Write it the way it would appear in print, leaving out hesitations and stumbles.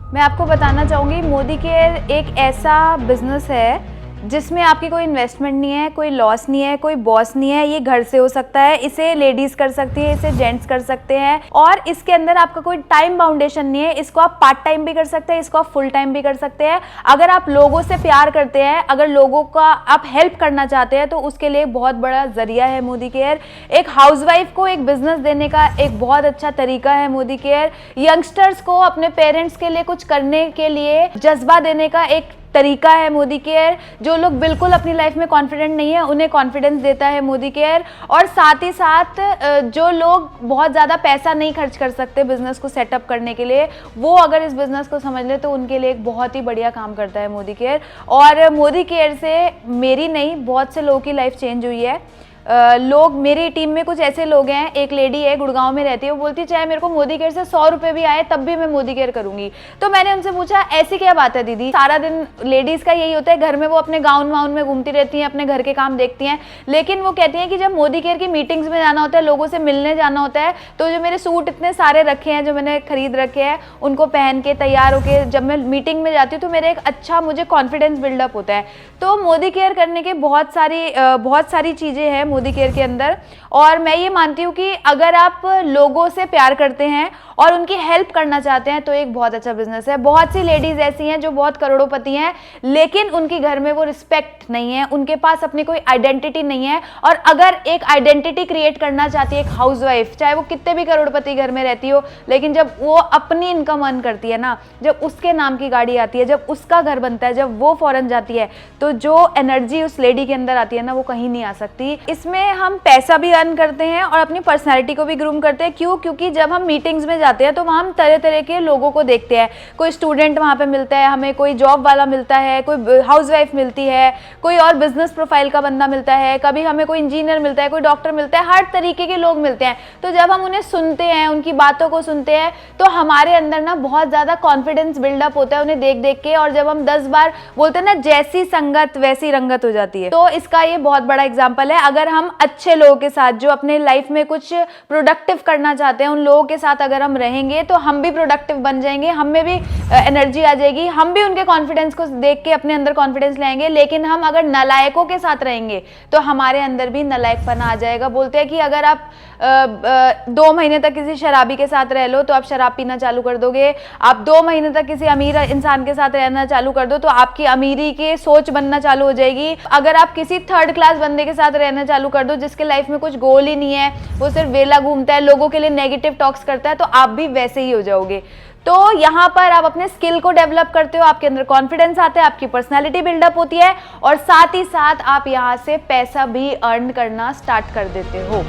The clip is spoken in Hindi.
मैं आपको बताना चाहूँगी मोदी केयर एक ऐसा बिजनेस है जिसमें आपकी कोई इन्वेस्टमेंट नहीं है, कोई लॉस नहीं है, कोई बॉस नहीं है। ये घर से हो सकता है, इसे लेडीज कर सकती है, इसे जेंट्स कर सकते हैं और इसके अंदर आपका कोई टाइम बाउंडेशन नहीं है। इसको आप पार्ट टाइम भी कर सकते हैं, इसको आप फुल टाइम भी कर सकते हैं। अगर आप लोगों से प्यार करते हैं, अगर लोगों का आप हेल्प करना चाहते हैं तो उसके लिए बहुत बड़ा जरिया है मोदी केयर। एक हाउसवाइफ को एक बिजनेस देने का एक बहुत अच्छा तरीका है मोदी केयर। यंगस्टर्स को अपने पेरेंट्स के लिए कुछ करने के लिए जज्बा देने का एक तरीका है मोदी केयर। जो लोग बिल्कुल अपनी लाइफ में कॉन्फिडेंट नहीं है उन्हें कॉन्फिडेंस देता है मोदी केयर। और साथ ही साथ जो लोग बहुत ज़्यादा पैसा नहीं खर्च कर सकते बिजनेस को सेटअप करने के लिए, वो अगर इस बिजनेस को समझ ले तो उनके लिए एक बहुत ही बढ़िया काम करता है मोदी केयर। और मोदी केयर से मेरी नहीं, बहुत से लोगों की लाइफ चेंज हुई है। लोग मेरी टीम में कुछ ऐसे लोग हैं, एक लेडी है गुड़गांव में रहती है, वो बोलती चाहे मेरे को मोदी केयर से 100 रुपये भी आए तब भी मैं मोदी केयर करूंगी। तो मैंने उनसे पूछा ऐसी क्या बात है दीदी, सारा दिन लेडीज का यही होता है, घर में वो अपने गाउन वाउन में घूमती रहती हैं, अपने घर के काम देखती हैं, लेकिन वो कहती हैं कि जब मोदी केयर की मीटिंग्स में जाना होता है, लोगों से मिलने जाना होता है, तो जो मेरे सूट इतने सारे रखे हैं जो मैंने खरीद रखे हैं उनको पहन के तैयार होकर जब मैं मीटिंग में जाती हूँ तो मेरे एक अच्छा मुझे कॉन्फिडेंस बिल्डअप होता है। तो मोदी केयर करने के बहुत सारी चीज़ें हैं मोदी केयर के अंदर। और मैं ये मानती हूँ कि अगर आप लोगों से प्यार करते हैं और उनकी हेल्प करना चाहते हैं तो एक बहुत अच्छा बिजनेस है। बहुत सी लेडीज ऐसी हैं जो बहुत करोड़ोंपति हैं लेकिन उनके घर में वो रिस्पेक्ट नहीं है, उनके पास अपनी कोई आइडेंटिटी नहीं है। और अगर एक आइडेंटिटी क्रिएट करना चाहती है एक हाउसवाइफ, चाहे वो कितने भी करोड़पति घर में रहती हो, लेकिन जब वो अपनी इनकम अर्न करती है ना, जब उसके नाम की गाड़ी आती है, जब उसका घर बनता है, जब वो फॉरेन जाती है, तो जो एनर्जी उस लेडी के अंदर आती है ना वो कहीं नहीं आ सकती। इसमें हम पैसा भी अर्न करते हैं और अपनी पर्सनैलिटी को भी ग्रूम करते हैं। क्यों? क्योंकि जब हम मीटिंग्स में जाते हैं तो वहाँ हम तरह तरह के लोगों को देखते हैं। कोई स्टूडेंट वहाँ पे मिलता है हमें, कोई जॉब वाला मिलता है, कोई हाउसवाइफ मिलती है, कोई और बिजनेस प्रोफाइल का बंदा मिलता है, कभी हमें कोई इंजीनियर मिलता है, कोई डॉक्टर मिलता है, हर तरीके के लोग मिलते हैं। तो जब हम उन्हें सुनते हैं, उनकी बातों को सुनते हैं, तो हमारे अंदर ना बहुत ज़्यादा कॉन्फिडेंस बिल्डअप होता है उन्हें देख देख के। और जब हम 10 बार बोलते हैं ना, जैसी संगत वैसी रंगत हो जाती है। तो इसका ये बहुत बड़ा एग्जाम्पल है। अगर हम अच्छे लोगों के साथ जो अपने लाइफ में कुछ प्रोडक्टिव करना चाहते हैं, उन लोगों के साथ अगर हम रहेंगे तो हम भी प्रोडक्टिव बन जाएंगे, हम में भी एनर्जी आ जाएगी, हम भी उनके कॉन्फिडेंस को देख के अपने अंदर कॉन्फिडेंस लाएंगे। लेकिन हम अगर नालायकों के साथ रहेंगे तो हमारे अंदर भी नालायकपना आ जाएगा। बोलते हैं कि अगर आप 2 महीने तक किसी शराबी के साथ रह लो तो आप शराब पीना चालू कर दोगे। आप 2 महीने तक किसी अमीर इंसान के साथ रहना चालू कर दो तो आपकी अमीरी की सोच बनना चालू हो जाएगी। अगर आप किसी 3rd क्लास बंदे के साथ रहना चालू कर दो जिसके लाइफ में कुछ गोल ही नहीं है, वो सिर्फ वेला घूमता है, लोगों के लिए नेगेटिव टॉक्स करता है, तो आप भी वैसे ही हो जाओगे। तो यहाँ पर आप अपने स्किल को डेवलप करते हो, आपके अंदर कॉन्फिडेंस आता है, आपकी पर्सनालिटी बिल्डअप होती है और साथ ही साथ आप यहाँ से पैसा भी अर्न करना स्टार्ट कर देते हो।